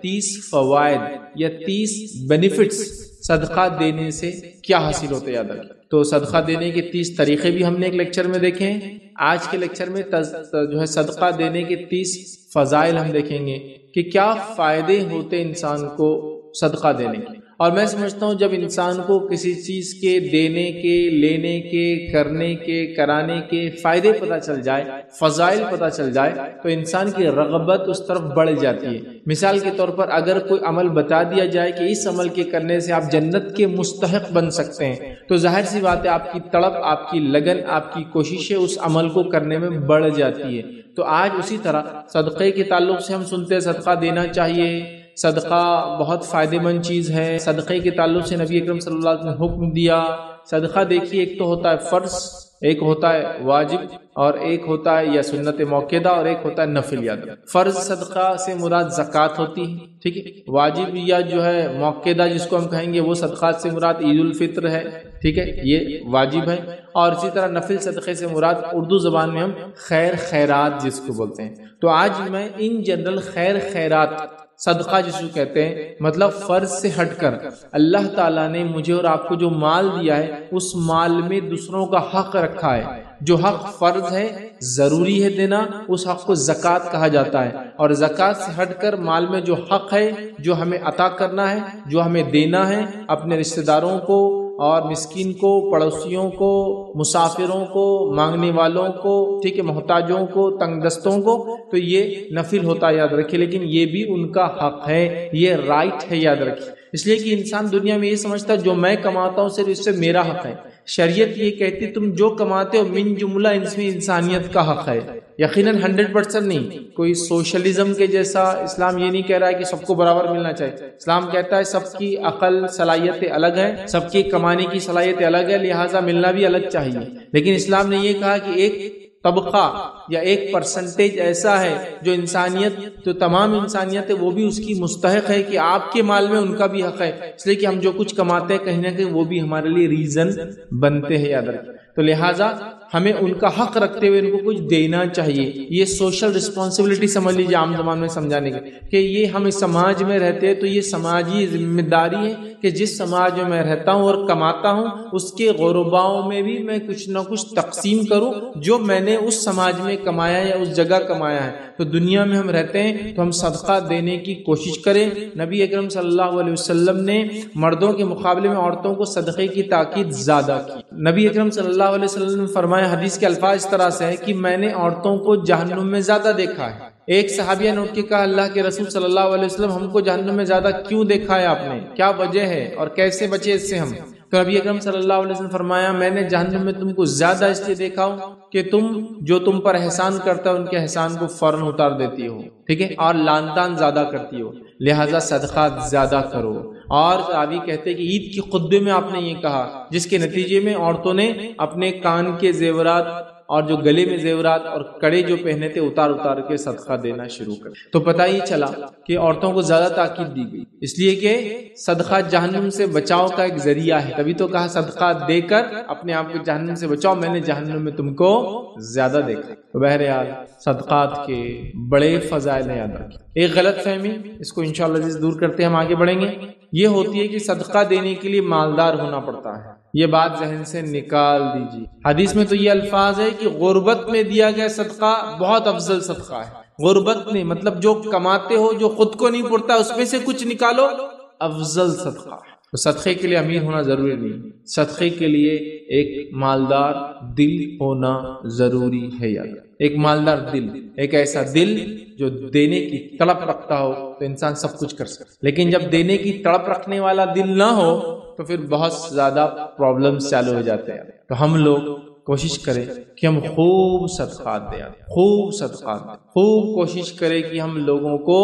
30 فوائد یا 30 بینیفٹس صدقہ دینے سے کیا حاصل ہوتے ہیں، یاد رکھیں۔ تو صدقہ دینے کے 30 طریقے بھی ہم نے ایک لیکچر میں دیکھے ہیں۔ آج کے لیکچر میں جو ہے صدقہ دینے کے 30 فضائل ہم دیکھیں گے کہ کیا فائدے ہوتے انسان کو صدقہ دینے کے۔ اور میں سمجھتا ہوں جب انسان کو کسی چیز کے دینے کے، لینے کے، کرنے کے، کرانے کے فائدے پتہ چل جائے، فضائل پتہ چل جائے، تو انسان کی رغبت اس طرف بڑھ جاتی ہے۔ مثال کے طور پر اگر کوئی عمل بتا دیا جائے کہ اس عمل کے کرنے سے آپ جنت کے مستحق بن سکتے ہیں، تو ظاہر سی بات ہے آپ کی تڑپ، آپ کی لگن، آپ کی کوششیں اس عمل کو کرنے میں بڑھ جاتی ہے۔ تو آج اسی طرح صدقے کے تعلق سے ہم سنتے ہیں صدقہ دینا چاہیے، صدقہ بہت فائدہ مند چیز ہے۔ صدقے کے تعلق سے نبی اکرم صلی اللہ علیہ وسلم نے حکم دیا۔ صدقہ دیکھیے ایک تو ہوتا ہے فرض، ایک ہوتا ہے واجب، اور ایک ہوتا ہے یا سنت موقدہ، اور ایک ہوتا ہے نفل۔ یاد رکھیں فرض صدقہ سے مراد زکوٰۃ ہوتی ہے، ٹھیک ہے۔ واجب یا جو ہے موقدہ جس کو ہم کہیں گے وہ صدقات سے مراد عید الفطر ہے، ٹھیک ہے، یہ واجب ہے۔ اور اسی طرح نفل صدقے سے مراد اردو زبان میں ہم خیر خیرات جس کو بولتے ہیں۔ تو آج میں ان جنرل خیر خیرات، صدقہ جس کو کہتے ہیں، مطلب فرض سے ہٹ کر اللہ تعالیٰ نے مجھے اور آپ کو جو مال دیا ہے اس مال میں دوسروں کا حق رکھا ہے۔ جو حق فرض ہے، ضروری ہے دینا، اس حق کو زکوٰۃ کہا جاتا ہے۔ اور زکوٰۃ سے ہٹ کر مال میں جو حق ہے، جو ہمیں عطا کرنا ہے، جو ہمیں دینا ہے اپنے رشتہ داروں کو اور مسکین کو، پڑوسیوں کو، مسافروں کو، مانگنے والوں کو، ٹھیک ہے، محتاجوں کو، تنگ دستوں کو، تو یہ نفل ہوتا ہے، یاد رکھیے۔ لیکن یہ بھی ان کا حق ہے، یہ رائٹ ہے، یاد رکھیے۔ اس لیے کہ انسان دنیا میں یہ سمجھتا ہے جو میں کماتا ہوں صرف اس سے میرا حق ہے۔ شریعت یہ کہتی تم جو کماتے ہو من جملہ اس میں انسانیت کا حق ہے، یقیناً 100% نہیں۔ کوئی سوشلزم کے جیسا اسلام یہ نہیں کہہ رہا ہے کہ سب کو برابر ملنا چاہیے۔ اسلام کہتا ہے سب کی عقل صلاحیتیں الگ ہیں، سب کی کمانے کی صلاحیتیں الگ ہے، لہٰذا ملنا بھی الگ چاہیے۔ لیکن اسلام نے یہ کہا کہ ایک طبقہ یا ایک پرسنٹیج ایسا ہے جو انسانیت، جو تمام انسانیت ہے، وہ بھی اس کی مستحق ہے کہ آپ کے مال میں ان کا بھی حق ہے۔ اس لیے کہ ہم جو کچھ کماتے ہیں کہیں نہ کہیں وہ بھی ہمارے لیے ریزن بنتے ہیں، یاد رکھیں۔ تو لہٰذا ہمیں ان کا حق رکھتے ہوئے ان کو کچھ دینا چاہیے۔ یہ سوشل رسپانسبلٹی سمجھ لیجیے عام زبان میں سمجھانے کے، کہ یہ ہم اس سماج میں رہتے ہیں تو یہ سماجی ذمہ داری ہے کہ جس سماج میں میں رہتا ہوں اور کماتا ہوں اس کے غرباؤں میں بھی میں کچھ نہ کچھ تقسیم کروں جو میں نے اس سماج میں کمایا یا اس جگہ کمایا ہے۔ تو دنیا میں ہم رہتے ہیں تو ہم صدقہ دینے کی کوشش کریں۔ نبی اکرم صلی اللہ علیہ وسلم نے مردوں کے مقابلے میں عورتوں کو صدقے کی تاکید زیادہ کی۔ نبی اکرم صلی اللہ علیہ وسلم نے فرمایا، حدیث کے الفاظ اس طرح سے ہے کہ میں نے عورتوں کو جہنم میں زیادہ دیکھا ہے۔ ایک صحابیہ نے اٹھ کے کہا، اللہ کے رسول صلی اللہ علیہ وسلم ہم کو جہنم میں زیادہ کیوں دیکھا ہے آپ نے؟ کیا وجہ ہے اور کیسے بچے اس سے ہم؟ تو نبی اکرم صلی اللہ علیہ وسلم فرمایا، میں نے جہنم میں تم کو زیادہ اس لیے دیکھا ہوں کہ تم جو تم پر احسان کرتا ہے ان کے احسان کو فوراً اتار دیتی ہو، ٹھیک ہے، اور لان تان زیادہ کرتی ہو، لہٰذا صدقات زیادہ کرو۔ اور صحابی کہتے کہ عید کی خطبے میں آپ نے یہ کہا، جس کے نتیجے میں عورتوں نے اپنے کان کے زیورات اور جو گلے میں زیورات اور کڑے جو پہنے تھے اتار اتار کے صدقہ دینا شروع کر۔ تو پتہ ہی چلا کہ عورتوں کو زیادہ تاکید دی گئی، اس لیے کہ صدقہ جہنم سے بچاؤ کا ایک ذریعہ ہے۔ تبھی تو کہا صدقہ دے کر اپنے آپ کو جہنم سے بچاؤ، میں نے جہنم میں تم کو زیادہ دیکھا۔ تو بہرحال صدقات کے بڑے فضائل ہیں، یاد رکھیں۔ ایک غلط فہمی، اس کو انشاءاللہ دور کرتے ہم آگے بڑھیں گے، یہ ہوتی ہے کہ صدقہ دینے کے لیے مالدار ہونا پڑتا ہے۔ یہ بات ذہن سے نکال دیجیے۔ حدیث میں تو یہ الفاظ ہے کہ غربت میں دیا گیا صدقہ بہت افضل صدقہ ہے۔ غربت میں مطلب جو کماتے ہو، جو خود کو نہیں پڑتا، اس میں سے کچھ نکالو، افضل صدقہ ہے۔ تو صدقے کے لیے امیر ہونا ضروری نہیں، صدقے کے لیے ایک مالدار دل ہونا ضروری ہے۔ یاد ایک مالدار دل، ایک ایسا دل جو دینے کی تڑپ رکھتا ہو تو انسان سب کچھ کر سکتا ہے۔ لیکن جب دینے کی تڑپ رکھنے والا دل نہ ہو تو پھر بہت زیادہ پرابلمز چالو ہو جاتے ہیں۔ تو ہم لوگ کوشش کریں کہ ہم خوب صدقات دیں، خوب صدقات دیں، خوب کوشش کریں کہ ہم لوگوں کو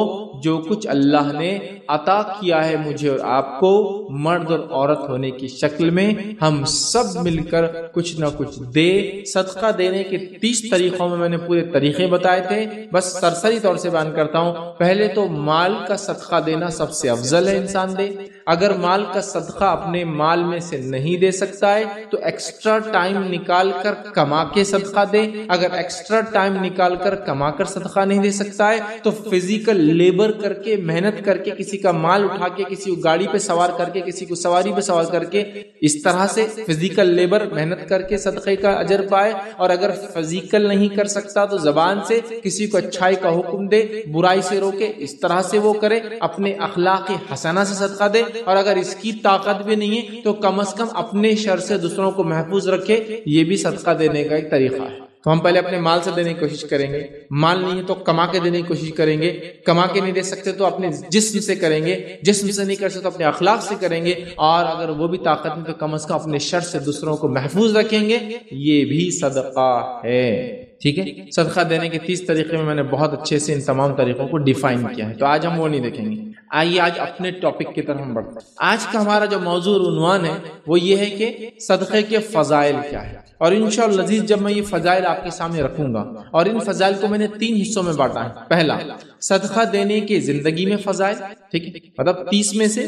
جو کچھ اللہ نے عطا کیا ہے مجھے اور آپ کو مرد اور عورت ہونے کی شکل میں، ہم سب مل کر کچھ نہ کچھ دے۔ صدقہ دینے کے 30 طریقوں میں نے پورے طریقے بتائے تھے، بس سرسری طور سے بیان کرتا ہوں۔ پہلے تو مال کا صدقہ دینا سب سے افضل ہے، انسان دے۔ اگر مال کا صدقہ اپنے مال میں سے نہیں دے سکتا ہے تو ایکسٹرا ٹائم نکال کر کما کے صدقہ دے. اگر ایکسٹرا ٹائم نکال کر کما کر صدقہ نہیں دے سکتا ہے تو فزیکل لیبر کر کے، محنت کر کے، کسی کا مال اٹھا کے، کسی کو گاڑی پہ سوار کر کے، کسی کو سواری پہ سوار کر کے، اس طرح سے فزیکل لیبر محنت کر کے صدقے کا اجر پائے. اور اگر فزیکل نہیں کر سکتا تو زبان سے کسی کو اچھائی کا حکم دے، برائی سے روکے، اس طرح سے وہ کرے، اپنے اخلاق حسنہ سے صدقہ دے. اور اگر اس کی طاقت بھی نہیں ہے تو کم از کم اپنے شر سے دوسروں کو محفوظ رکھے. یہ بھی صدقہ دینے کا ایک طریقہ ہے. تو ہم پہلے اپنے مال سے دینے کی کوشش کریں گے، مال نہیں ہے تو کما کے دینے کی کوشش کریں گے، کما کے نہیں دے سکتے تو اپنے جسم سے کریں گے، جسم سے نہیں کر سکتے تو اپنے اخلاق سے کریں گے، اور اگر وہ بھی طاقت نہیں تو کم از کم اپنے شر سے دوسروں کو محفوظ رکھیں گے. یہ بھی صدقہ ہے. ٹھیک ہے. صدقہ دینے کے 30 طریقے میں نے بہت اچھے سے ان تمام طریقوں کو ڈیفائن کیا ہے، تو آج ہم وہ نہیں دیکھیں گے. آئیے آج اپنے ٹاپک کی طرف ہم بڑھتے ہیں. آج کا ہمارا جو موضوع عنوان ہے وہ یہ ہے کہ صدقے کے فضائل کیا ہے. اور انشاءاللہ عزیز جب میں یہ فضائل آپ کے سامنے رکھوں گا، اور ان فضائل کو میں نے 3 حصوں میں بانٹا ہے. پہلا، صدقہ دینے کے زندگی میں فضائل. ٹھیک ہے، مطلب 30 میں سے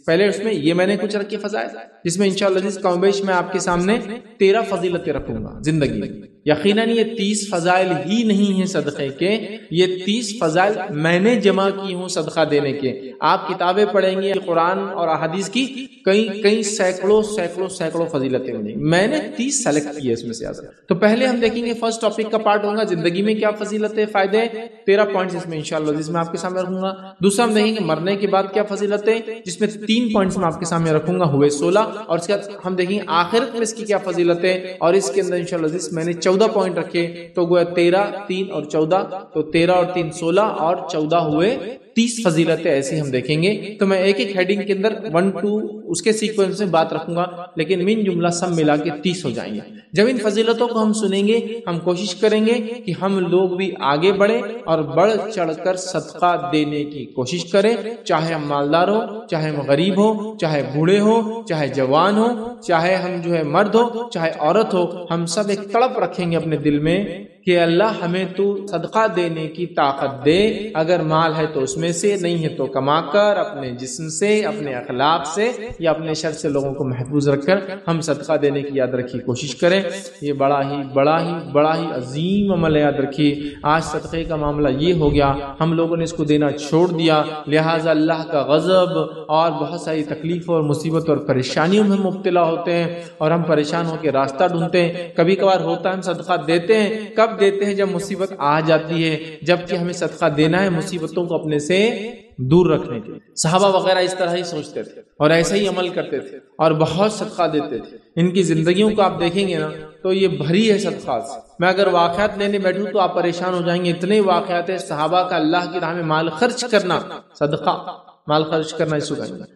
پہلے اس میں یہ میں نے کچھ رکھے فضائل، جس میں انشاءاللہ عزیز کم بیش میں آپ کے سامنے 13 فضیلتیں رکھوں گا زندگی میں. یقیناً یہ 30 فضائل ہی نہیں ہیں صدقے کے، یہ 30 فضائل میں نے جمع کی ہوں صدقہ دینے کے. آپ کتابیں پڑھیں گے، قرآن اور احادیث کی کئی سینکڑوں فضیلتیں ہوں گی، میں نے 30 سلیکٹ کی ہے اس میں سے زیادہ. تو پہلے ہم دیکھیں گے فرسٹ ٹاپک کا پارٹ ہوگا زندگی میں کیا فضیلتیں، فائدے، 13 پوائنٹس اس میں انشاءاللہ جس میں آپ کے سامنے رکھوں گا. دوسرا ہم دیکھیں گے مرنے کے بعد کیا فضیلتیں، جس میں 3 پوائنٹس میں آپ کے سامنے رکھوں گا، ہوئے 16. اور اس کے بعد ہم دیکھیں گے آخرت میں اس کی کیا فضیلتیں، اور اس کے اندر انشاءاللہ میں نے 14 پوائنٹ رکھے. تو گویا 13، 3 اور 14، تو 13 اور 3 16 اور 14 ہوئے 30 فضیلتیں. ایسی ہم دیکھیں گے. تو میں ایک ایک ہیڈنگ کے اندر 1 2 اس کے سیکوینس میں بات رکھوں گا، لیکن من جملہ سب ملا کے 30 ہو جائیں گے. جب ان فضیلتوں کو ہم سنیں گے ہم کوشش کریں گے کہ ہم لوگ بھی آگے بڑھیں اور بڑھ چڑھ کر صدقہ دینے کی کوشش کریں. چاہے ہم مالدار ہو، چاہے ہم غریب ہو، چاہے بوڑھے ہو، چاہے جوان ہو، چاہے ہم مرد ہو، چاہے عورت ہو، ہم سب ایک تڑپ رکھیں گے اپنے دل میں کہ اللہ ہمیں تو صدقہ دینے کی طاقت دے. اگر مال ہے تو اس میں سے، نہیں ہے تو کما کر، اپنے جسم سے، اپنے اخلاق سے، یا اپنے شر سے لوگوں کو محفوظ رکھ کر ہم صدقہ دینے کی یاد رکھی کوشش کریں. یہ بڑا ہی عظیم عمل ہے. یاد رکھیے آج صدقے کا معاملہ یہ ہو گیا، ہم لوگوں نے اس کو دینا چھوڑ دیا، لہٰذا اللہ کا غضب اور بہت ساری تکلیفوں اور مصیبت اور پریشانیوں میں مبتلا ہوتے ہیں، اور ہم پریشان ہو کے راستہ ڈھونڈتے ہیں. کبھی کبھار ہوتا ہے ہم صدقہ دیتے ہیں، کب دیتے ہیں؟ جب مصیبت آ جاتی ہے، جبکہ ہمیں صدقہ دینا ہے مصیبتوں کو اپنے سے دور رکھنے کے. صحابہ وغیرہ اس طرح ہی سوچتے تھے اور ایسے ہی عمل کرتے تھے اور بہت صدقہ دیتے تھے. ان کی زندگیوں کو آپ دیکھیں گے نا تو یہ بھری ہے صدقات سے. میں اگر واقعات لینے بیٹھوں تو آپ پریشان ہو جائیں گے. اتنے واقعات ہیں صحابہ کا اللہ کی راہ میں مال خرچ کرنا، صدقہ مال خرچ کرنا، اس کو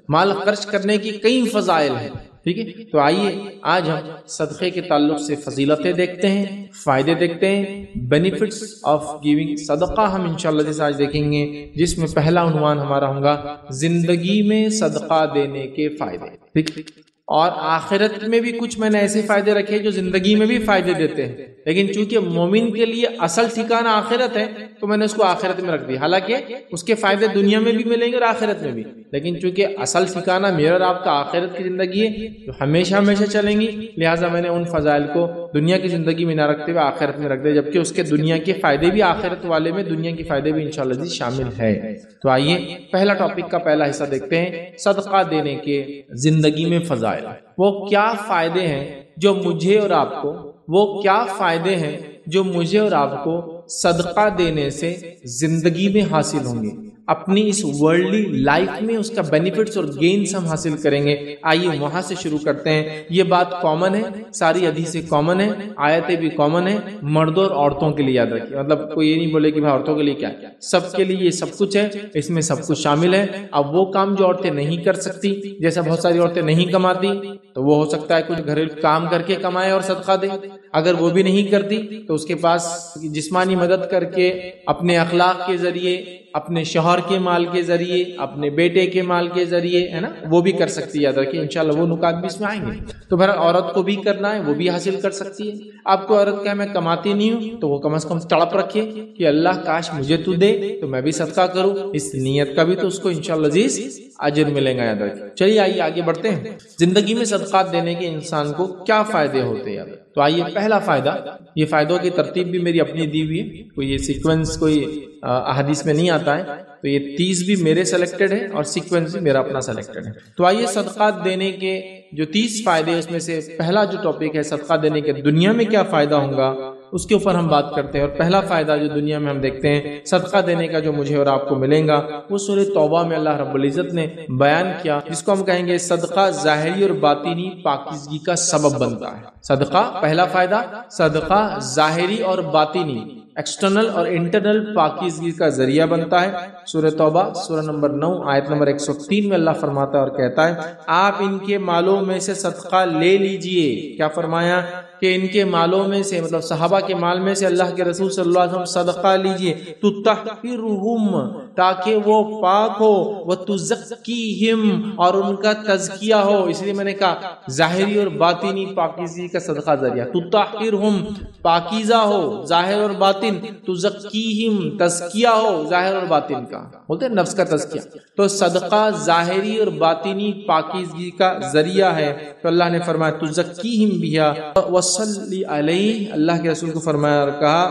مال خرچ کرنے کی کئی فضائل ہیں. ٹھیک ہے، تو آئیے آج ہم صدقے کے تعلق سے فضیلتیں دیکھتے ہیں، فائدے دیکھتے ہیں، بینیفٹس آف گیونگ صدقہ ہم انشاءاللہ جیسے آج دیکھیں گے، جس میں پہلا عنوان ہمارا ہوگا زندگی میں صدقہ دینے کے فائدے. ٹھیک، اور آخرت میں بھی کچھ میں نے ایسے فائدے رکھے جو زندگی میں بھی فائدے دیتے ہیں، لیکن چونکہ مومن کے لیے اصل ٹھکانہ آخرت ہے تو میں نے اس کو آخرت میں رکھ دیا. حالانکہ اس کے فائدے دنیا میں بھی ملیں گے اور آخرت میں بھی، لیکن چونکہ اصل ٹھکانہ میرا اور آپ کا آخرت کی زندگی ہے جو ہمیشہ چلیں گی، لہٰذا میں نے ان فضائل کو دنیا کی زندگی میں نہ رکھتے ہوئے آخرت میں رکھ دیا، جبکہ اس کے دنیا کے فائدے بھی آخرت والے میں دنیا کے فائدے بھی انشاءاللہ شامل ہے. تو آئیے پہلا ٹاپک کا پہلا حصہ دیکھتے ہیں، صدقہ دینے کے زندگی میں فضائل. وہ کیا فائدے ہیں جو مجھے اور آپ کو، وہ کیا فائدے ہیں جو مجھے اور آپ کو صدقہ دینے سے زندگی میں حاصل ہوں گے، اپنی اس ورلڈلی لائف میں اس کا بینیفٹس اور گینز ہم حاصل کریں گے. آئیے وہاں سے شروع کرتے ہیں. یہ بات کامن ہے، ساری حدیثیں کامن ہیں، آیتیں بھی کامن ہیں، مردوں اور عورتوں کے لیے یاد رکھیے. مطلب کوئی یہ نہیں بولے کہ بھائی عورتوں کے لیے کیا، سب کے لیے یہ سب کچھ ہے، اس میں سب کچھ شامل ہے. اب وہ کام جو عورتیں نہیں کر سکتی، جیسا بہت ساری عورتیں نہیں کماتی، تو وہ ہو سکتا ہے کچھ گھریلو کام کر کے کمائے اور صدقہ دے. اگر وہ بھی نہیں کرتی تو اس کے پاس جسمانی مدد کر کے، اپنے اخلاق کے ذریعے، اپنے شوہر کے مال کے ذریعے، اپنے بیٹے کے مال کے ذریعے، ہے نا، وہ بھی کر سکتی ہے. یاد رکھیے انشاءاللہ وہ نکات بھی اس میں آئیں گے. تو بہر عورت کو بھی کرنا ہے، وہ بھی حاصل کر سکتی ہے. آپ کو عورت کہے میں کماتی نہیں ہوں، تو وہ کم از کم تڑپ رکھے کہ اللہ کاش مجھے تو دے تو میں بھی صدقہ کروں، اس نیت کا بھی تو اس کو انشاءاللہ عزیز اجر ملے گا. یاد رکھیے. چلیے آئیے آگے بڑھتے ہیں. زندگی میں صدقات دینے کے انسان کو کیا فائدے ہوتے ہیں؟ تو آئیے پہلا فائدہ، یہ فائدوں کی ترتیب بھی میری اپنی دی ہوئی ہے، کوئی یہ سیکوینس کوئی احادیث میں نہیں آتا ہے، تو یہ 30 بھی میرے سلیکٹڈ ہے اور سیکوینس بھی میرا اپنا سلیکٹڈ ہے. تو آئیے صدقات دینے کے جو 30 فائدے، اس میں سے پہلا جو ٹاپک ہے صدقہ دینے کے دنیا میں کیا فائدہ ہوگا، اس کے اوپر ہم بات کرتے ہیں. اور پہلا فائدہ جو دنیا میں ہم دیکھتے ہیں صدقہ دینے کا جو مجھے اور آپ کو ملے گا، وہ سورہ توبہ میں اللہ رب العزت نے بیان کیا، جس کو ہم کہیں گے صدقہ ظاہری اور باطنی پاکیزگی کا سبب بنتا ہے. صدقہ پہلا فائدہ، صدقہ ظاہری اور باطنی، ایکسٹرنل اور انٹرنل پاکیزگی کا ذریعہ بنتا ہے. سورہ توبہ سورہ نمبر 9 آیت نمبر 103 میں اللہ فرماتا ہے اور کہتا ہے آپ ان کے مالوں میں سے صدقہ لے لیجئے. کیا فرمایا؟ کہ ان کے مالوں میں سے، مطلب صحابہ کے مال میں سے اللہ کے رسول صلی اللہ علیہ وسلم صدقہ لیجئے تطہرہم، تاکہ وہ پاک ہو، وتزکیہم، اور ان کا تزکیہ ہو. اس لیے میں نے کہا ظاہری اور باطنی پاکیزگی کا صدقہ ذریعہ. تطہرہم پاکیزہ ہو ظاہر اور باطن، تزکیہم تزکیہ ہو ظاہر اور باطن کا، بولتے ہیں نفس کا تزکیہ. تو صدقہ ظاہری اور باطنی پاکیزگی کا ذریعہ ہے. تو اللہ نے فرمایا تزکیہم بہا وصلی علیہ، اللہ کے رسول کو فرمایا اور کہا،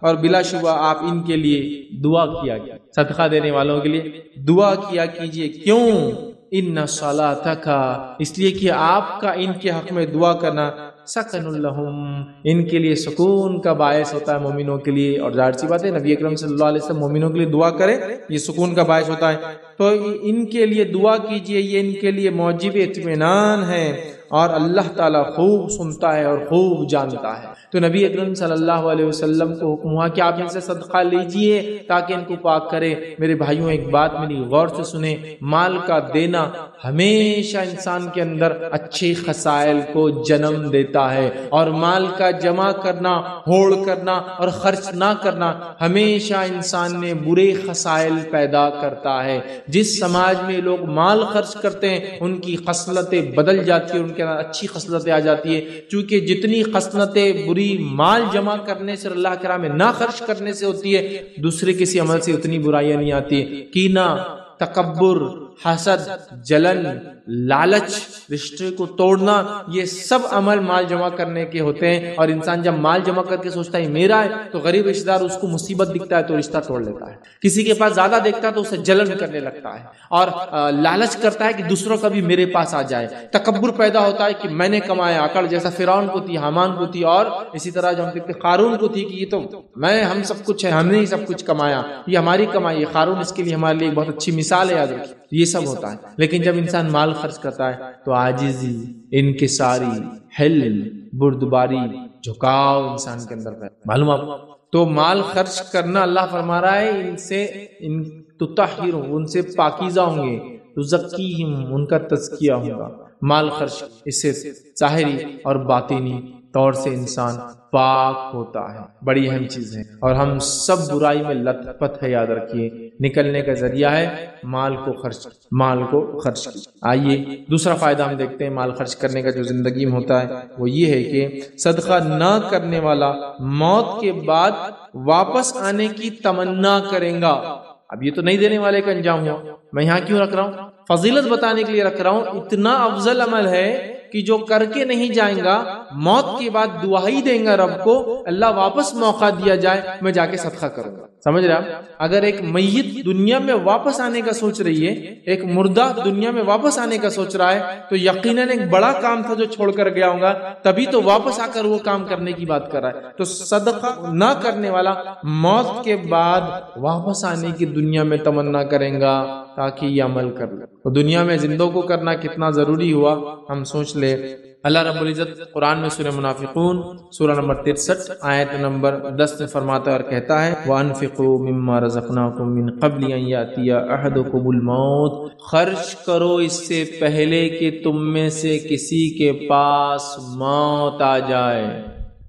اور بلا شبہ آپ ان کے لیے دعا کیا گیا، صدقہ دینے والوں کے لیے دعا کیا کیجئے. کیوں؟ ان صلاتک، اس لیے کہ آپ کا ان کے حق میں دعا کرنا سکن لہم، ان کے لیے سکون کا باعث ہوتا ہے مومنوں کے لیے. اور ظاہر سی بات ہے نبی اکرم صلی اللہ علیہ وسلم مومنوں کے لیے دعا کرے، یہ سکون کا باعث ہوتا ہے. تو ان کے لیے دعا کیجئے، یہ ان کے لیے موجب اطمینان ہے، اور اللہ تعالیٰ خوب سنتا ہے اور خوب جانتا ہے. تو نبی اکرم صلی اللہ علیہ وسلم کو حکم ہوا کہ آپ ان سے صدقہ لیجئے تاکہ ان کو پاک کرے. میرے بھائیوں ایک بات میری غور سے سنیں، مال کا دینا ہمیشہ انسان کے اندر اچھے خصائل کو جنم دیتا ہے، اور مال کا جمع کرنا، ہوڑ کرنا اور خرچ نہ کرنا ہمیشہ انسان میں برے خصائل پیدا کرتا ہے. جس سماج میں لوگ مال خرچ کرتے ہیں ان کی خصلتیں بدل جاتی ہیں، ان کے اندر اچھی خصلتیں آ جاتی ہے. چونکہ جتنی خصلتیں بری مال جمع کرنے سے، اللہ کے راہ میں نہ خرچ کرنے سے ہوتی ہے، دوسرے کسی عمل سے اتنی برائیاں نہیں آتی. کینہ، تکبر، حسد، جلن، لالچ، رشتے کو توڑنا، یہ سب عمل مال جمع کرنے کے ہوتے ہیں. اور انسان جب مال جمع کر کے سوچتا ہے میرا ہے، تو غریب رشتہ دار اس کو مصیبت دکھتا ہے تو رشتہ توڑ لیتا ہے. کسی کے پاس زیادہ دیکھتا ہے تو اسے جلن کرنے لگتا ہے، اور لالچ کرتا ہے کہ دوسروں کا بھی میرے پاس آ جائے. تکبر پیدا ہوتا ہے کہ میں نے کمایا، عقل جیسا فرعون کو تھی، حامان کو تھی، اور اسی طرح جو ہم دیکھتے قارون کو تھی کہ یہ تو ہم سب کچھ ہے، ہم نے ہی سب کچھ کمایا، یہ ہماری کمائی ہے. قارون اس کے لیے ہمارے لیے بہت اچھی مثال ہے، یاد رکھیے. یہ سب ہوتا ہے. لیکن جب انسان مال خرچ کرتا ہے تو عاجزی، انکساری، حلم، بردباری، جھکاؤ انسان کے اندر ہے. معلوم آپ؟ تو مال خرچ کرنا اللہ فرما رہا ہے ان سے تطہر، ان سے پاکیزہ ہوں گے، تزکیہم، ان کا تزکیہ ہوگا. مال خرچ اس سے ظاہری اور باطنی طور سے انسان پاک ہوتا ہے. بڑی اہم چیز ہے، اور ہم سب برائی میں لت پت ہے، یاد رکھیے. نکلنے کا ذریعہ ہے مال کو خرچ کی. آئیے دوسرا فائدہ ہم دیکھتے ہیں مال خرچ کرنے کا جو زندگی میں ہوتا ہے، وہ یہ ہے کہ صدقہ نہ کرنے والا موت کے بعد واپس آنے کی تمنا کرے گا. اب یہ تو نہیں دینے والے کا انجام ہوا، میں یہاں کیوں رکھ رہا ہوں؟ فضیلت بتانے کے لیے رکھ رہا ہوں. اتنا افضل عمل ہے کہ جو کر کے نہیں جائیں گا، موت کے بعد دعائی دیں گا رب کو، اللہ واپس موقع دیا جائے میں جا کے صدقہ کروں گا. سمجھ رہے آپ؟ اگر ایک میت دنیا میں واپس آنے کا سوچ رہی ہے، ایک مردہ دنیا میں واپس آنے کا سوچ رہا ہے، تو یقیناً ایک بڑا کام تھا جو چھوڑ کر گیا ہوگا، تبھی تو واپس آ کر وہ کام کرنے کی بات کر رہا ہے. تو صدقہ نہ کرنے والا موت کے بعد واپس آنے کی دنیا میں تمنا کریں گا تاکہ یہ عمل کر لے. تو دنیا میں زندوں کو کرنا کتنا ضروری ہوا ہم سوچ لے. اللہ رب العزت قرآن میں سورہ منافقون سورہ نمبر 63 آیت نمبر 10 میں فرماتا ہے اور کہتا ہے وَأَنفِقُوا مِمَّا رَزَقْنَاكُم مِّن قَبْلِ أَن يَأْتِيَ أَحَدَكُمُ الْمَوْتُ، خرچ کرو اس سے پہلے کہ تم میں سے کسی کے پاس موت آ جائے.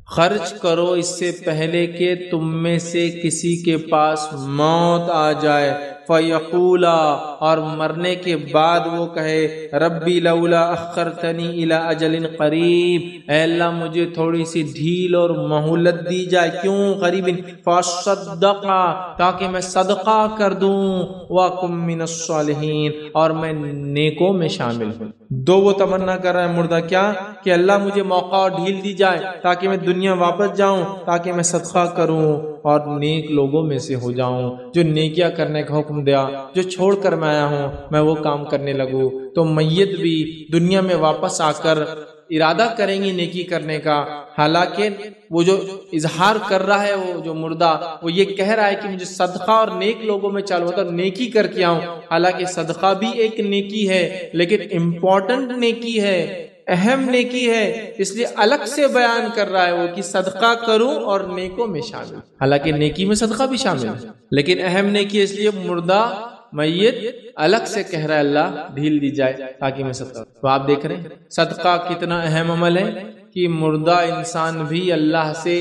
خرچ کرو اس سے پہلے کہ تم میں سے کسی کے پاس موت آ جائے، فیقولا، اور مرنے کے بعد وہ کہے، ربی لولا اخرتنی الی اجل قریب، اے اللہ مجھے تھوڑی سی ڈھیل اور مہلت دی جائے، کیوں قریب، فاصدقا، تاکہ میں صدقہ کر دوں، واکم من الصالحین، اور میں نیکوں میں شامل ہوں۔ دو وہ تمنا کر رہا ہے مردہ، کیا کہ اللہ مجھے موقع اور ڈھیل دی جائے تاکہ میں دنیا واپس جاؤں، تاکہ میں صدقہ کروں اور نیک لوگوں میں سے ہو جاؤں، جو نیکیاں کرنے کا حکم دیا، جو چھوڑ کر میں آیا ہوں میں وہ کام کرنے لگوں۔ تو میت بھی دنیا میں واپس آ کر ارادہ کریں گی نیکی کرنے کا، حالانکہ وہ جو اظہار کر رہا ہے، وہ جو مردہ، وہ یہ کہہ رہا ہے کہ مجھے صدقہ اور نیک لوگوں میں چالو ہوتا نیکی کر کے آؤں، حالانکہ صدقہ بھی ایک نیکی ہے، لیکن امپورٹنٹ نیکی ہے، اہم نیکی ہے، اس لیے الگ سے بیان کر رہا ہے وہ کہ صدقہ کروں اور نیکوں میں شامل، حالانکہ نیکی میں صدقہ بھی شامل ہے، لیکن اہم نیکی، اس لیے مردہ میت الگ سے کہہ رہا ہے اللہ ڈھیل دی جائے تاکہ میں صدقہ۔ تو آپ دیکھ رہے ہیں صدقہ کتنا اہم عمل ہے کہ مردہ انسان بھی اللہ سے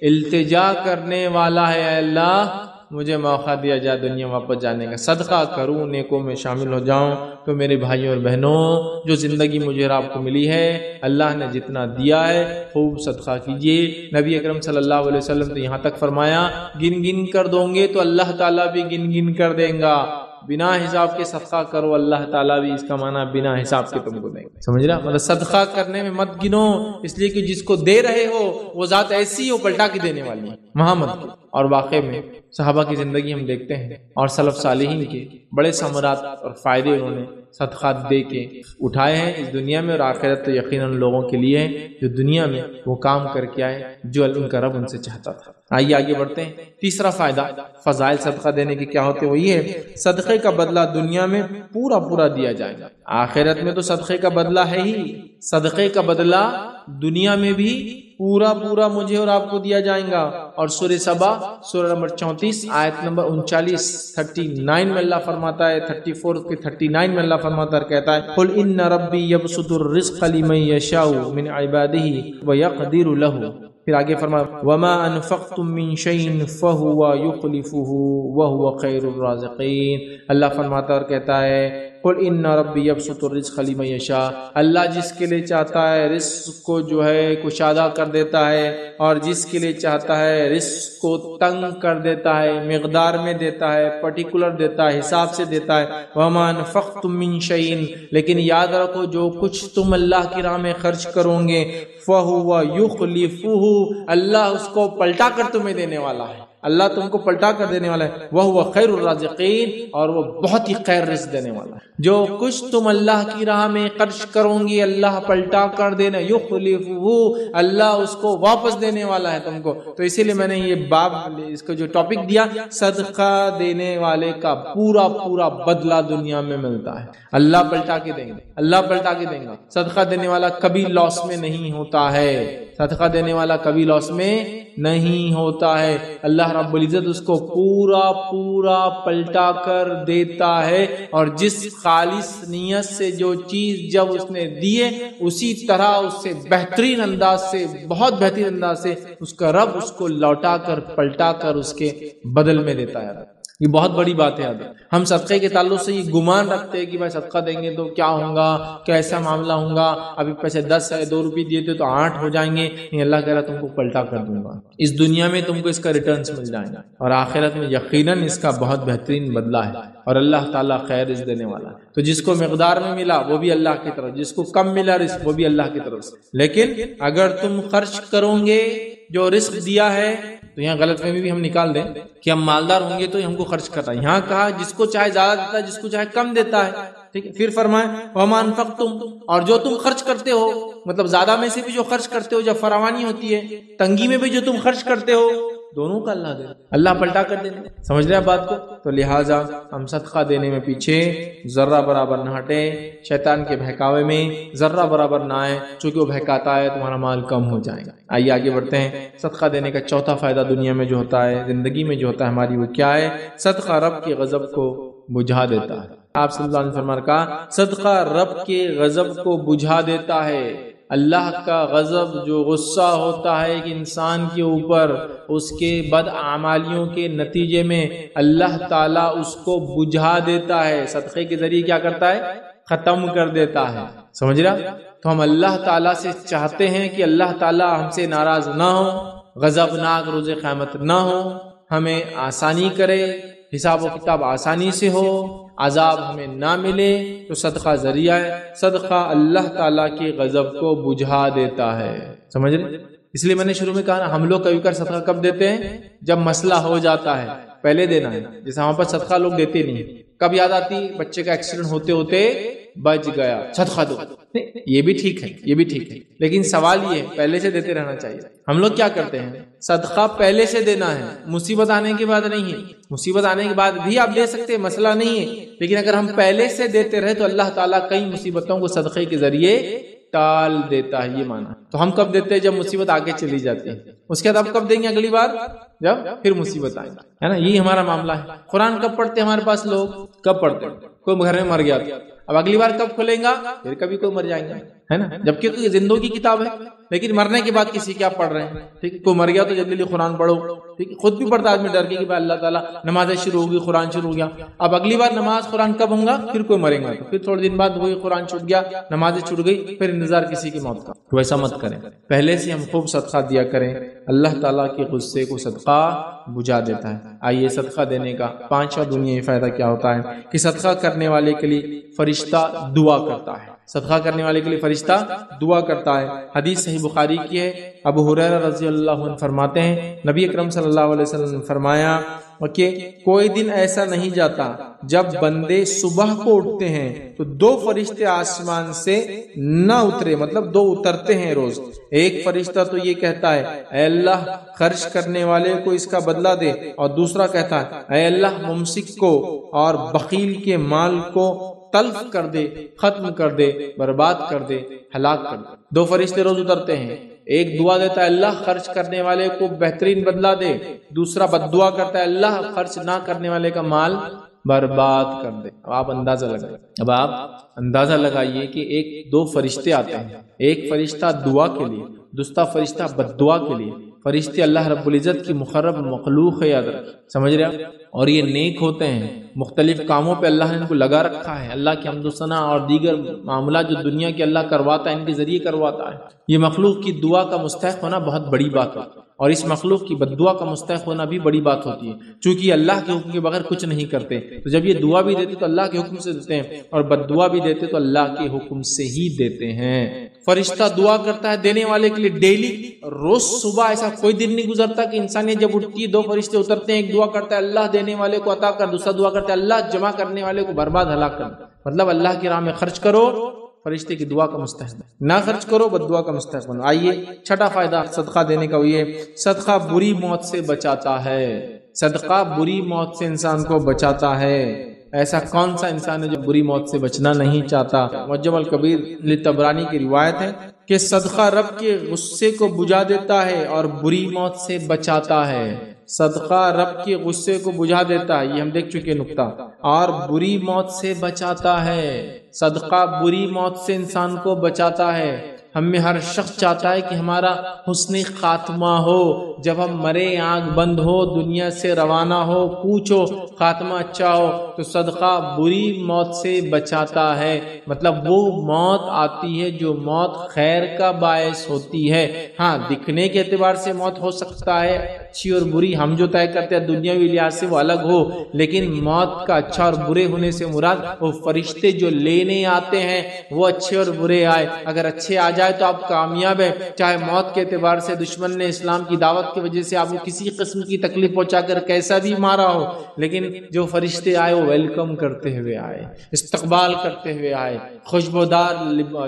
التجا کرنے والا ہے، اے اللہ مجھے موقع دیا جائے دنیا واپس جانے کا، صدقہ کروں، نیکوں میں شامل ہو جاؤں۔ تو میرے بھائیوں اور بہنوں، جو زندگی مجھے اور آپ کو ملی ہے، اللہ نے جتنا دیا ہے خوب صدقہ کیجیے۔ نبی اکرم صلی اللہ علیہ وسلم تو یہاں تک فرمایا، گن گن کر دو گے تو اللہ تعالیٰ بھی گن گن کر دیں گا، بنا حساب کے صدقہ کرو، اللہ تعالیٰ بھی، اس کا معنی بنا حساب کے تم کو دیں گے، سمجھ رہا؟ مطلب صدقہ کرنے میں مت گنو، اس لیے کہ جس کو دے رہے ہو وہ ذات ایسی ہو پلٹا کے دینے والی ہے، وہاں مت گنو۔ اور واقع میں صحابہ کی زندگی ہم دیکھتے ہیں اور سلف صالحین کے بڑے ثمرات اور فائدے انہوں نے صدقات دے کے اٹھائے ہیں اس دنیا میں، اور آخرت تو یقیناً لوگوں کے لیے ہے جو دنیا میں وہ کام کر کے آئے جو ان کا رب ان سے چاہتا تھا۔ آئیے آگے بڑھتے ہیں۔ تیسرا فائدہ فضائل صدقہ دینے کے کیا ہوتے ہیں، وہ یہ ہے صدقے کا بدلہ دنیا میں پورا پورا دیا جائے گا، آخرت میں تو صدقے کا بدلہ ہے ہی، صدقے کا بدلہ دنیا میں بھی پورا پورا مجھے اور آپ کو دیا جائے گا۔ اور سورہ سبا سورہ نمبر 34 آیت نمبر 39 میں اللہ فرماتا ہے، 34 کے 39 میں اللہ فرماتا ہے، کہتا ہے قل ان ربی یبسط الرزق لمن یشاء من عبادہ ویقدر لہ، پھر آگے فرمایا وما انفقتم من شیء فهو یخلفہ وہو خیر الرازقین۔ اللہ فرماتا اور کہتا ہے قل ان ربی یبسط الرزق لمن یشاء، اللہ جس کے لیے چاہتا ہے رزق کو جو ہے کشادہ کر دیتا ہے، اور جس کے لیے چاہتا ہے رزق کو تنگ کر دیتا ہے، مقدار میں دیتا ہے، پرٹیکولر دیتا ہے، حساب سے دیتا ہے۔ وما انفقتم من شیء، لیکن یاد رکھو جو کچھ تم اللہ کی راہ میں خرچ کرو گے فہو یخلفہ، اللہ اس کو پلٹا کر تمہیں دینے والا ہے، اللہ تم کو پلٹا کر دینے والا ہے، وہ خیر الرازقین، اور وہ بہت ہی خیر رزق دینے والا ہے۔ جو کچھ تم اللہ کی راہ میں خرچ کرو گی اللہ پلٹا کر دینا، یخلفہ، اللہ اس کو واپس دینے والا ہے تم کو۔ تو اسی لیے میں نے یہ باب اس کو جو ٹاپک دیا، صدقہ دینے والے کا پورا پورا بدلہ دنیا میں ملتا ہے، اللہ پلٹا کے دیں گے، اللہ پلٹا کے دیں گا۔ صدقہ دینے والا کبھی لاس میں نہیں ہوتا ہے، صدقہ دینے والا کبھی لاس میں نہیں ہوتا ہے، اللہ رب العزت اس کو پورا پورا پلٹا کر دیتا ہے، اور جس خالص نیت سے جو چیز جب اس نے دیے اسی طرح اس سے بہترین انداز سے، بہت بہترین انداز سے اس کا رب اس کو لوٹا کر پلٹا کر اس کے بدل میں دیتا ہے۔ یہ بہت بڑی بات ہے۔ ہم صدقے کے تعلق سے یہ گمان رکھتے ہیں کہ بھائی صدقہ دیں گے تو کیا ہوگا، کیسا معاملہ ہوگا، ابھی پیسے 10 ہے، 2 روپے دیے تھے تو 8 ہو جائیں گے، نہیں، اللہ کہہ رہا تم کو پلٹا کر دوں گا، اس دنیا میں تم کو اس کا ریٹرنز مل جائیں گا، اور آخرت میں یقیناً اس کا بہت بہترین بدلہ ہے، اور اللہ تعالیٰ خیر رزق دینے والا ہے۔ تو جس کو مقدار میں ملا وہ بھی اللہ کی طرف، جس کو کم ملا رزق وہ بھی اللہ کی طرف سے، لیکن اگر تم خرچ کرو گے جو رزق دیا ہے، تو یہاں غلط فہمی بھی ہم نکال دیں کہ ہم مالدار ہوں گے تو ہم کو خرچ کرنا ہے، یہاں کہا جس کو چاہے زیادہ دیتا ہے، جس کو چاہے کم دیتا ہے، ٹھیک ہے۔ پھر فرمائے وما انفقتم، اور جو تم خرچ کرتے ہو، مطلب زیادہ میں سے بھی جو خرچ کرتے ہو، جب فراوانی ہوتی ہے، تنگی میں بھی جو تم خرچ کرتے ہو، دونوں کا اللہ دے، اللہ پلٹا کر دے۔ سمجھ رہے ہیں بات کو؟ تو لہٰذا ہم صدقہ دینے میں پیچھے ذرہ برابر نہ ہٹے، شیطان کے بہکاوے میں ذرہ برابر نہ آئے، چونکہ وہ بہکاتا ہے تمہارا مال کم ہو جائے گا۔ آئیے آگے بڑھتے ہیں۔ صدقہ دینے کا چوتھا فائدہ دنیا میں جو ہوتا ہے، زندگی میں جو ہوتا ہے ہماری، وہ کیا ہے؟ صدقہ رب کے غضب کو بجھا دیتا ہے۔ آپ صلی اللہ علیہ وسلم نے کہا صدقہ رب کے غضب کو بجھا دیتا ہے۔ اللہ کا غضب جو غصہ ہوتا ہے ایک انسان کے اوپر، اس کے بد اعمالیوں کے نتیجے میں اللہ تعالیٰ اس کو بجھا دیتا ہے، صدقے کے ذریعے کیا کرتا ہے؟ ختم کر دیتا ہے. سمجھ رہا؟ تو ہم اللہ تعالیٰ سے چاہتے ہیں کہ اللہ تعالیٰ ہم سے ناراض نہ ہو، غضبناک روز قیامت نہ ہو، ہمیں آسانی کرے، حساب و کتاب آسانی سے ہو، عذاب ہمیں نہ ملے. تو صدقہ ذریعہ ہے، صدقہ اللہ تعالیٰ کے غضب کو بجھا دیتا ہے. سمجھ رہے؟ اس لیے میں نے شروع میں کہا نا، ہم لوگ کبھی کبھار صدقہ کب دیتے ہیں؟ جب مسئلہ ہو جاتا ہے، پہلے دینا ہے. جیسے ہمارے پاس صدقہ لوگ دیتے نہیں. کب یاد آتی؟ بچے کا ایکسیڈنٹ ہوتے ہوتے بچ گیا، صدقہ دو. یہ بھی ٹھیک ہے، یہ بھی ٹھیک ہے، لیکن سوال یہ ہے پہلے سے دیتے رہنا چاہیے. ہم لوگ کیا کرتے ہیں؟ صدقہ پہلے سے دینا ہے، مصیبت آنے کے بعد نہیں ہے. مصیبت آنے کے بعد بھی آپ دے سکتے ہیں، مسئلہ نہیں ہے، لیکن اگر ہم پہلے سے دیتے رہے تو اللہ تعالیٰ کئی مصیبتوں کو صدقے کے ذریعے ٹال دیتا ہے. یہ مانا. تو ہم کب دیتے ہیں؟ جب مصیبت آگے چلی جاتی ہے. اس کے بعد آپ کب دیں گے؟ اگلی بار جب پھر مصیبت آئے، ہے نا. یہی ہمارا معاملہ ہے. قرآن کب پڑھتے ہمارے پاس لوگ؟ کب پڑھتے؟ کوئی گھر میں مر گیا تھا، اب اگلی بار کب کھولیں گا؟ پھر کبھی کوئی مر جائیں گا، ہے نا. جبکہ تو یہ زندگی کی کتاب ہے، لیکن مرنے کے بعد کسی کیا پڑھ رہے ہیں؟ ٹھیک ہے، کوئی مر گیا تو جلدی قرآن پڑھو. ٹھیک ہے، خود بھی پڑھتا آدمی ڈر کے کہ بھائی اللہ تعالیٰ نمازیں شروع ہوگی، قرآن شروع ہو گیا. اب اگلی بار نماز قرآن کب ہوں گا؟ پھر کوئی مرے گا تو پھر تھوڑے دن بعد وہی قرآن چھوٹ گیا، نمازیں چھوٹ گئی، پھر انتظار کسی کی موت کا. تو ایسا مت کریں، پہلے سے ہم خوب صدقہ دیا کریں. اللہ تعالیٰ کے غصے کو صدقہ بجھا دیتا ہے. آئیے صدقہ دینے کا 5واں دنیاوی فائدہ کیا ہوتا ہے کہ صدقہ کرنے والے کے لیے فرشتہ دعا کرتا ہے. صدقہ کرنے والے کے لیے فرشتہ دعا کرتا ہے. حدیث صحیح بخاری کی ہے. ابو ہریرہ رضی اللہ عنہ فرماتے ہیں نبی اکرم صلی اللہ علیہ وسلم نے فرمایا کہ کوئی دن ایسا نہیں جاتا جب بندے صبح کو اٹھتے ہیں تو 2 فرشتے آسمان سے نہ اترے، مطلب 2 اترتے ہیں روز. ایک فرشتہ تو یہ کہتا ہے اے اللہ خرچ کرنے والے کو اس کا بدلہ دے، اور دوسرا کہتا ہے اے اللہ ممسک کو اور بخیل کے مال کو تلف کر دے، ختم کر دے، برباد کر دے، ہلاک کر دے. 2 فرشتے روز اترتے ہیں. ایک دعا دیتا ہے اللہ خرچ کرنے والے کو بہترین بدلہ دے، دوسرا بد دعا کرتا ہے اللہ خرچ نہ کرنے والے کا مال برباد کر دے. اب آپ اندازہ لگائیے کہ 2 فرشتے آتے ہیں، ایک فرشتہ دعا کے لیے، دوسرا فرشتہ بد دعا کے لیے. فرشتے اللہ رب العزت کی مقرب مخلوق ہے، یاد رکھ. سمجھ رہے ہیں؟ اور یہ نیک ہوتے ہیں، مختلف کاموں پہ اللہ نے ان کو لگا رکھا ہے. اللہ کی حمد و ثنا اور دیگر معاملات جو دنیا کے اللہ کرواتا ہے ان کے ذریعے کرواتا ہے. یہ مخلوق کی دعا کا مستحق ہونا بہت بڑی بات ہے، اور اس مخلوق کی بد دعا کا مستحق ہونا بھی بڑی بات ہوتی ہے، چونکہ اللہ کے حکم کے بغیر کچھ نہیں کرتے. تو جب یہ دعا بھی دیتے تو اللہ کے حکم سے دیتے ہیں، اور بد دعا بھی دیتے تو اللہ کے حکم سے ہی دیتے ہیں. فرشتہ دعا کرتا ہے دینے والے کے لیے ڈیلی، روز صبح. ایسا کوئی دن نہیں گزرتا کہ انسانیت جب اٹھتی ہے 2 فرشتے اترتے ہیں. ایک دعا کرتا ہے اللہ دینے والے کو عطا کر، دوسرا دعا کرتا ہے اللہ جمع کرنے والے کو برباد ہلاک کر. مطلب اللہ کی راہ میں خرچ کرو، فرشتے کی دعا کا مستحق، نہ خرچ کرو، بد دعا کا مستحق بنو. آئیے 6واں فائدہ صدقہ دینے کا یہ صدقہ بری موت سے بچاتا ہے. صدقہ بری موت سے انسان کو بچاتا ہے. ایسا کون سا انسان ہے جو بری موت سے بچنا نہیں چاہتا؟ معجم الکبیر لطبرانی کی روایت ہے کہ صدقہ رب کے غصے کو بجھا دیتا ہے اور بری موت سے بچاتا ہے. صدقہ رب کے غصے کو بجھا دیتا ہے، یہ ہم دیکھ چکے نقطہ، اور بری موت سے بچاتا ہے. صدقہ بری موت سے انسان کو بچاتا ہے. ہم میں ہر شخص چاہتا ہے کہ ہمارا حسن خاتمہ ہو، جب ہم مرے آنکھ بند ہو، دنیا سے روانہ ہو، پوچھو خاتمہ اچھا ہو. تو صدقہ بری موت سے بچاتا ہے. مطلب وہ موت آتی ہے جو موت خیر کا باعث ہوتی ہے. ہاں دکھنے کے اعتبار سے موت ہو سکتا ہے اچھی اور بری، ہم جو طے کرتے ہیں دنیاوی لحاظ سے وہ الگ ہو، لیکن موت کا اچھا اور برے ہونے سے مراد وہ فرشتے جو لینے آتے ہیں وہ اچھے اور برے آئے. اگر اچھے آ جائے تو آپ کامیاب ہیں، چاہے موت کے اعتبار سے دشمن نے اسلام کی دعوت کی وجہ سے آپ کو کسی قسم کی تکلیف پہنچا کر کیسا بھی مارا ہو، لیکن جو فرشتے آئے وہ ویلکم کرتے ہوئے آئے، استقبال کرتے ہوئے آئے، خوشبودار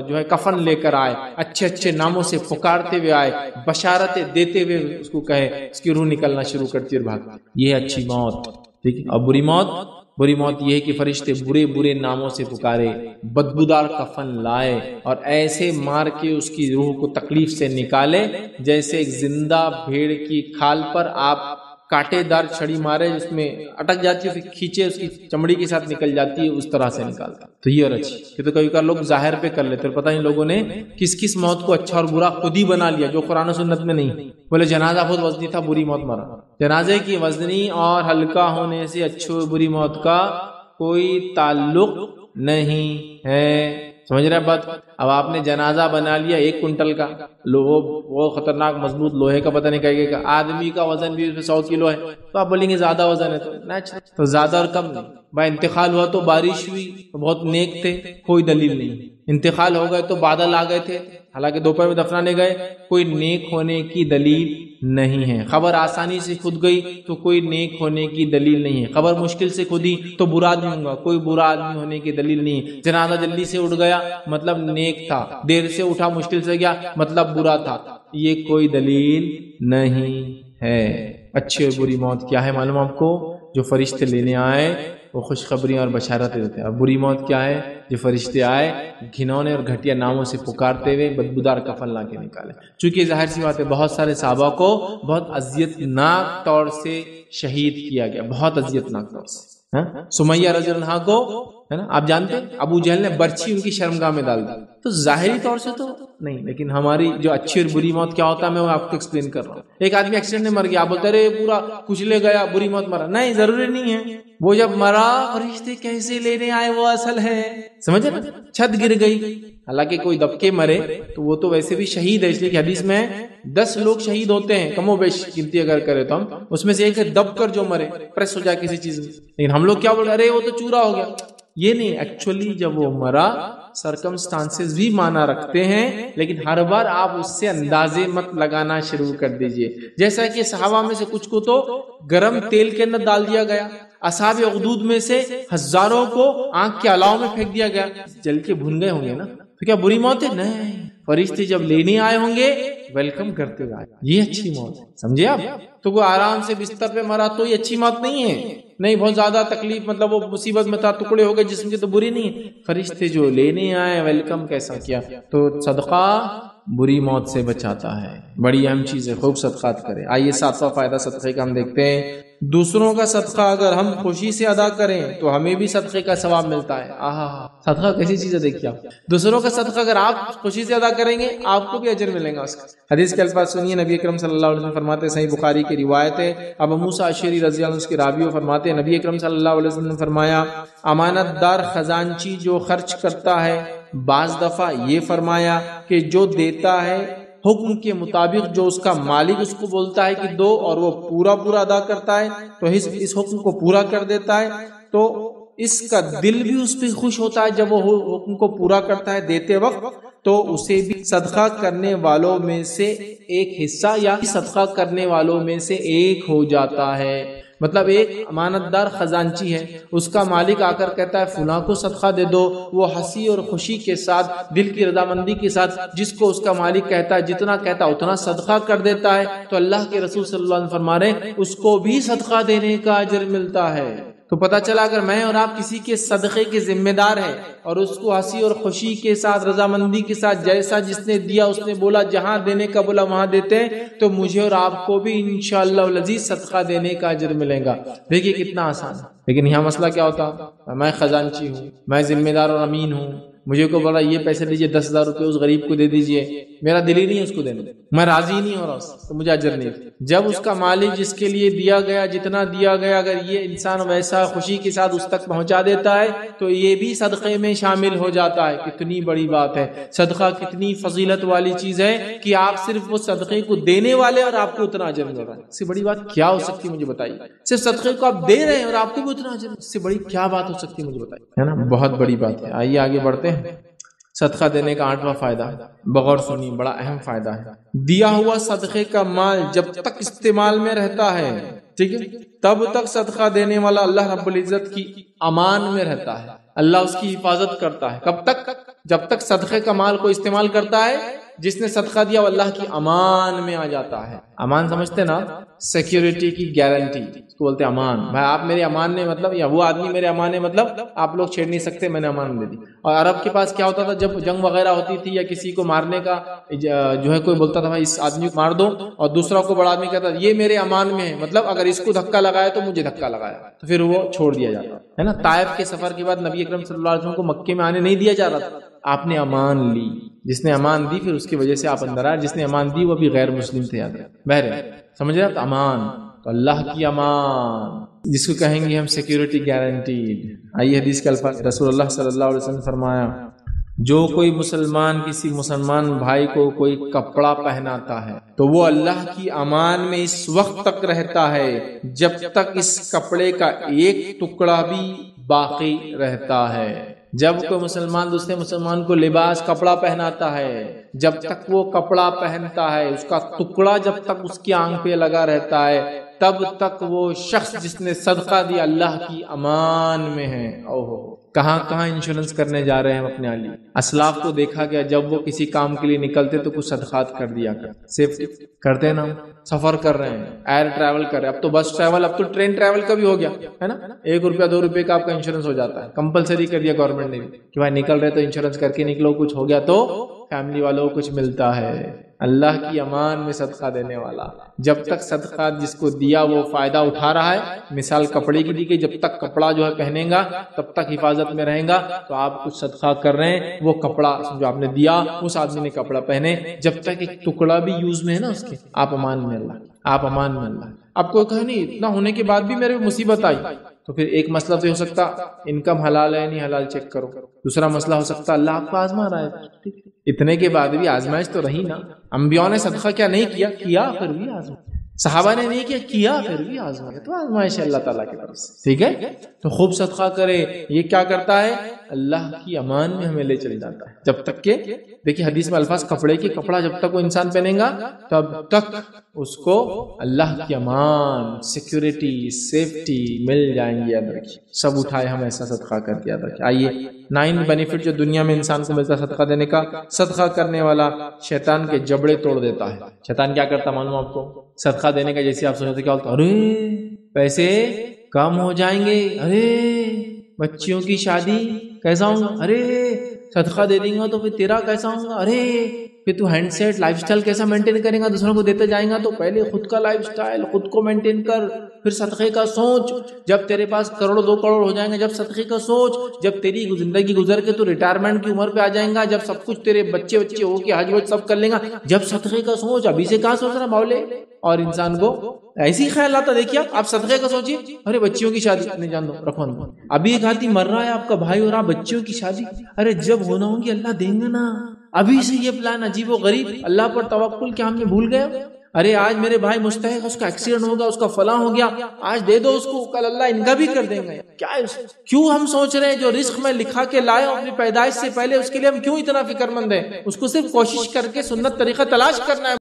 جو ہے کفن لے کر آئے، اچھے اچھے ناموں سے پکارتے ہوئے آئے، بشارتیں دیتے ہوئے اس کو کہے، اس کی روح نکلنا شروع کرتی اور بھاگ. یہ اچھی موت. ٹھیک ہے. اور بری موت یہ ہے کہ فرشتے برے برے ناموں سے پکارے، بدبودار کفن لائے اور ایسے مار کے اس کی روح کو تکلیف سے نکالے جیسے ایک زندہ بھیڑ کی کھال پر آپ کانٹے دار چھڑی مارے جس میں اٹک جاتی ہے پھر کھینچے اس کی چمڑی کے ساتھ نکل جاتی ہے، اس طرح سے نکالتا. تو یہ اور اچھی کہ تو کبھی کبھار لوگ ظاہر پہ کر لیتے، پتہ نہیں لوگوں نے کس کس موت کو اچھا اور برا خود ہی بنا لیا جو قرآن و سنت میں نہیں. بولے جنازہ بہت وزنی تھا، بری موت مرا. جنازے کی وزنی اور ہلکا ہونے سے اچھی اور بری موت کا کوئی تعلق نہیں ہے. سمجھ رہے بات؟ اب آپ نے جنازہ بنا لیا 1 کنٹل کا، وہ خطرناک مضبوط لوہے کا، پتہ نہیں کہے گا آدمی کا وزن بھی اس میں 100 کلو ہے، تو آپ بولیں گے زیادہ وزن ہے. تو زیادہ اور کم نہیں. بھائی انتقال ہوا تو بارش ہوئی تو بہت نیک تھے، کوئی دلیل نہیں. انتقال ہو گئے تو بادل آ گئے تھے، حالانکہ دوپہر میں دفنانے گئے، کوئی نیک ہونے کی دلیل نہیں ہے. خبر آسانی سے کھد گئی تو کوئی نیک ہونے کی دلیل نہیں ہے. خبر مشکل سے کھدی تو برا آدمی ہوں گا، کوئی برا آدمی ہونے کی دلیل نہیں ہے. جنازہ جلدی سے اٹھ گیا مطلب نیک تھا، دیر سے اٹھا مشکل سے گیا مطلب برا تھا. یہ کوئی دلیل نہیں ہے. اچھی اور بری موت کیا ہے معلوم آپ کو؟ جو فرشتے لینے آئے وہ خوشخبریاں اور بشارتیں دیتے ہیں. اور بری موت کیا ہے؟ جو فرشتے آئے گھنونے اور گھٹیا ناموں سے پکارتے ہوئے بدبودار کفن لا کے نکالے. چونکہ ظاہر سی بات ہے بہت سارے صحابہ کو بہت اذیت ناک طور سے شہید کیا گیا، بہت اذیت ناک طور سے. سمیہ رضی اللہ عنہا کو ہے نا آپ جانتے ہیں ابو جہل نے برچھی ان کی شرمگاہ میں ڈال دی. تو ظاہری طور سے تو نہیں، لیکن ہماری جو اچھی اور بری موت کیا ہوتا ہے میں وہ آپ کو ایکسپلین کر رہا ہوں. ایک آدمی ایکسیڈنٹ میں مر گیا، آپ بولتے رہے پورا کچلے گیا بری موت مرا. نہیں، ضروری نہیں ہے. وہ جب مرا فرشتے کیسے لینے آئے وہ اصل ہے. سمجھے نا؟ چھت گر گئی، حالانکہ کوئی دب کے مرے تو وہ تو ویسے بھی شہید ہے. اس لیے کہ حدیث میں 10 لوگ شہید ہوتے ہیں کم و بیش گنتی اگر کرے تو ہم، اس میں سے ایک ہے دب کر جو مرے، پریس ہو جائے کسی چیز میں. لیکن ہم لوگ کیا بول رہے ارے وہ تو چورا ہو گیا. یہ نہیں، ایکچولی جب وہ مرا سرکمسٹانسز بھی مانا رکھتے ہیں، لیکن ہر بار آپ اس سے اندازے مت لگانا شروع کر دیجئے. جیسا کہ صحابہ میں سے کچھ کو تو گرم تیل کے اندر ڈال دیا گیا، اصحاب اخدود میں سے ہزاروں کو آنکھ کے علاوہ میں پھینک دیا گیا. جل کے بھن گئے ہوں گے نا، تو کیا بری موت ہے؟ نہیں. فرشتے جب لینے آئے ہوں گے ویلکم کرتے ہوئے، یہ اچھی موت ہے. سمجھے آپ؟ تو کوئی آرام سے بستر پہ مرا تو یہ اچھی موت نہیں ہے. نہیں، بہت زیادہ تکلیف مطلب وہ مصیبت میں تھا، ٹکڑے ہو گئے جسم کے، تو بری نہیں ہے. فرشتے جو لینے آئے ویلکم کیسا کیا. تو صدقہ بری موت سے بچاتا ہے، بڑی اہم چیز ہے. خوب صدقات کریں. آئیے 7واں فائدہ صدقے کا ہم دیکھتے ہیں. دوسروں کا صدقہ اگر ہم خوشی سے ادا کریں تو ہمیں بھی صدقے کا ثواب ملتا ہے. صدقہ کیسی چیز ہے دیکھیے آپ. دوسروں کا صدقہ اگر آپ خوشی سے ادا کریں گے آپ کو بھی اجر ملے گا اس کا. حدیث کے الفاظ سنیے. نبی اکرم صلی اللہ علیہ وسلم فرماتے ہیں، صحیح بخاری کی روایت ہے، ابو موسیٰ اشعری رضی اللہ عنہ اس کے راوی فرماتے ہیں، نبی اکرم صلی اللہ علیہ وسلم نے فرمایا امانت دار خزانچی جو خرچ کرتا ہے، بعض دفعہ یہ فرمایا کہ جو دیتا ہے حکم کے مطابق جو اس کا مالک اس کو بولتا ہے کہ دو اور وہ پورا ادا کرتا ہے تو اس حکم کو پورا کر دیتا ہے، تو اس کا دل بھی اس پہ خوش ہوتا ہے جب وہ حکم کو پورا کرتا ہے دیتے وقت، تو اسے بھی صدقہ کرنے والوں میں سے ایک حصہ یا صدقہ کرنے والوں میں سے ایک ہو جاتا ہے. مطلب ایک امانت دار خزانچی ہے، اس کا مالک آ کر کہتا ہے فلاں کو صدقہ دے دو، وہ ہنسی اور خوشی کے ساتھ دل کی رضامندی کے ساتھ جس کو اس کا مالک کہتا ہے جتنا کہتا ہے اتنا صدقہ کر دیتا ہے، تو اللہ کے رسول صلی اللہ علیہ وسلم فرما رہے ہیں اس کو بھی صدقہ دینے کا اجر ملتا ہے. تو پتہ چلا اگر میں اور آپ کسی کے صدقے کے ذمہ دار ہیں اور اس کو ہنسی اور خوشی کے ساتھ رضامندی کے ساتھ جیسا جس نے دیا اس نے بولا جہاں دینے کا بولا وہاں دیتے ہیں، تو مجھے اور آپ کو بھی انشاءاللہ العزیز صدقہ دینے کا اجر ملے گا. دیکھیے کتنا آسان ہے. لیکن یہاں مسئلہ کیا ہوتا، میں خزانچی ہوں، میں ذمہ دار اور امین ہوں، مجھے کو بولا یہ پیسے دیجئے 10,000 روپے اس غریب کو دے دیجئے، میرا دل ہی نہیں اس کو دینے، میں راضی نہیں ہو رہا تو مجھے اجر نہیں. جب اس کا مالک جس کے لیے دیا گیا جتنا دیا گیا اگر یہ انسان ویسا خوشی کے ساتھ اس تک پہنچا دیتا ہے تو یہ بھی صدقے میں شامل ہو جاتا ہے. کتنی بڑی بات ہے. صدقہ کتنی فضیلت والی چیز ہے کہ آپ صرف وہ صدقے کو دینے والے اور آپ کو اتنا اجر مل رہا ہے. اس سے بڑی بات کیا ہو سکتی ہے مجھے بتائیے. صرف صدقے کو آپ دے رہے ہیں اور آپ کو بھی اتنا اجر، اس سے بڑی کیا بات ہو سکتی ہے مجھے بتائیے، ہے نا؟ بہت بڑی بات ہے. آئیے آگے بڑھتے ہیں. صدقہ دینے کا 8واں فائدہ بغور سنی بڑا اہم فائدہ ہے. دیا ہوا صدقے کا مال جب تک استعمال میں رہتا ہے، ٹھیک ہے، تب تک صدقہ دینے والا اللہ رب العزت کی امان میں رہتا ہے. اللہ اس کی حفاظت کرتا ہے. کب تک؟ جب تک صدقے کا مال کو استعمال کرتا ہے جس نے صدقہ دیا وہ اللہ کی امان میں آ جاتا ہے. امان سمجھتے نا، سیکیورٹی کی گارنٹی اس کو بولتے ہیں امان. بھائی آپ میرے امان نے مطلب، یا وہ آدمی میرے امان نے مطلب آپ لوگ چھیڑ نہیں سکتے، میں نے امان دے دی. اور عرب کے پاس کیا ہوتا تھا جب جنگ وغیرہ ہوتی تھی یا کسی کو مارنے کا جو ہے کوئی بولتا تھا بھائی اس آدمی کو مار دو، اور دوسرا کو بڑا آدمی کہتا یہ میرے امان میں ہے، مطلب اگر اس کو دھکا لگایا تو مجھے دھکا لگایا، تو پھر وہ چھوڑ دیا جاتا ہے نا. طائف کے سفر کے بعد نبی اکرم صلی اللہ علیہ وسلم کو مکے میں آنے نہیں دیا جا رہا تھا. آپ نے امان لی، جس نے امان دی پھر اس کی وجہ سے آپ اندر آئے. جس نے امان دی وہ بھی غیر مسلم تھے. یاد بہرحال سمجھ رہے آپ، امان تو اللہ کی امان جس کو کہیں گے ہم سیکیورٹی گارنٹیڈ. آئیے حدیث کے الفاظ. رسول اللہ صلی اللہ علیہ وسلم فرمایا جو کوئی مسلمان کسی مسلمان بھائی کو کوئی کپڑا پہناتا ہے تو وہ اللہ کی امان میں اس وقت تک رہتا ہے جب تک اس کپڑے کا ایک ٹکڑا بھی باقی رہتا ہے. جب کوئی مسلمان دوسرے مسلمان کو لباس کپڑا پہناتا ہے، جب تک وہ کپڑا پہنتا ہے اس کا ٹکڑا جب تک اس کی آنکھ پہ لگا رہتا ہے تب تک وہ شخص جس نے صدقہ دیا اللہ کی امان میں ہے. اوہ کہاں کہاں انشورنس کرنے جا رہے ہیں ہم اپنے علی. اسلاف کو دیکھا گیا جب وہ کسی کام کے لیے نکلتے تو کچھ صدقات کر دیا کرتے. سیفٹی کرتے ہیں نا، سفر کر رہے ہیں، ایئر ٹریول کر رہے ہیں، اب تو بس ٹریول، اب تو ٹرین ٹریول کا بھی ہو گیا ہے نا. 1 روپیہ 2 روپے کا آپ کا انشورنس ہو جاتا ہے. کمپلسری کر دیا گورنمنٹ نے کہ بھائی نکل رہے تو انشورنس کر کے نکلو، کچھ ہو گیا تو فیملی والوں کو کچھ ملتا ہے. اللہ کی امان میں صدقہ دینے والا جب تک صدقہ جس کو دیا وہ فائدہ اٹھا رہا ہے. مثال کپڑے کی دی گئی، جب تک کپڑا جو ہے پہنے گا تب تک حفاظت میں رہے گا. تو آپ کچھ صدقہ کر رہے ہیں، وہ کپڑا جو آپ نے دیا اس آدمی نے کپڑا پہنے، جب تک ایک ٹکڑا بھی یوز میں ہے نا اس کے، آپ امان میں اللہ، آپ امان میں اللہ. آپ کو کہا نہیں اتنا ہونے کے بعد بھی میرے مصیبت آئی، تو پھر ایک مسئلہ تو ہو سکتا انکم حلال ہے نہیں حلال چیک کرو. دوسرا مسئلہ ہو سکتا اللہ آپ کو آزما رہا ہے. اتنے کے بعد بھی آزمائش تو رہی نا. انبیاء نے صدقہ کیا نہیں کیا؟ کیا پھر بھی آزما. صحابہ نے نہیں کیا، کیا پھر بھی آزما. تو آزمائش ہے اللہ تعالیٰ کی طرف سے. ٹھیک ہے، تو خوب صدقہ کرے. یہ کیا کرتا ہے؟ اللہ کی امان میں ہمیں لے چل جاتا ہے. جب تک کہ دیکھیے حدیث میں الفاظ کپڑے کی، کپڑا جب تک وہ انسان پہنے گا تب تک اس کو اللہ کی امان، سیکیورٹی، سیفٹی مل جائیں گی. یاد رکھیے سب اٹھائے ہم ایسا صدقہ کر کے. یاد رکھیے. آئیے 9 بینیفٹ جو دنیا میں انسان کو ملتا ہے صدقہ دینے کا. صدقہ کرنے والا شیطان کے جبڑے توڑ دیتا ہے. شیطان کیا کرتا معلوم آپ کو؟ صدقہ دینے کا جیسے آپ سوچتے کیا ہوتا، ارے پیسے کم ہو جائیں گے، ارے بچیوں کی شادی کیسا ہوں گا، ارے صدقہ دے دیں گا تو پھر تیرا کیسا ہوں گا، ارے پھر تو ہینڈ سیٹ لائف سٹائل کیسا مینٹین کریں گا، دوسروں کو دیتے جائیں گا. تو پہلے خود کا لائف سٹائل خود کو مینٹین کر، پھر صدقے کا سوچ. جب تیرے پاس 1 کروڑ 2 کروڑ ہو جائیں گے جب صدقے کا سوچ. جب تیری زندگی گزر کے تو ریٹائرمنٹ کی عمر پہ آ جائیں گا، جب سب کچھ تیرے بچے ہو کے حج وج سب کر لیں گا، جب صدقے کا سوچ. ابھی سے کہاں سوچ رہا باولے. اور انسان کو ایسی خیال آتا. دیکھیے آپ صدقے کا سوچیے، ارے بچیوں کی شادی نہیں جان دو رکھو. ابھی ایک آدمی مر رہا ہے آپ کا بھائی اور آپ بچیوں کی شادی، ارے جب ہونا ہوگی اللہ دیں گے نا. ابھی سے یہ پلان عجیب و غریب، اللہ پر توکل کیا ہم نے بھول گئے. ارے آج میرے بھائی مستحق، اس کا ایکسیڈنٹ ہوگا، اس کا فلاں ہو گیا، آج دے دو اس کو، کل اللہ ان کا بھی کر دیں گے. کیا کیوں ہم سوچ رہے ہیں جو رزق میں لکھا کے لائے اپنی پیدائش سے پہلے اس کے لیے ہم کیوں اتنا فکر مند ہیں؟ اس کو صرف کوشش کر کے سنت طریقہ تلاش کرنا ہے.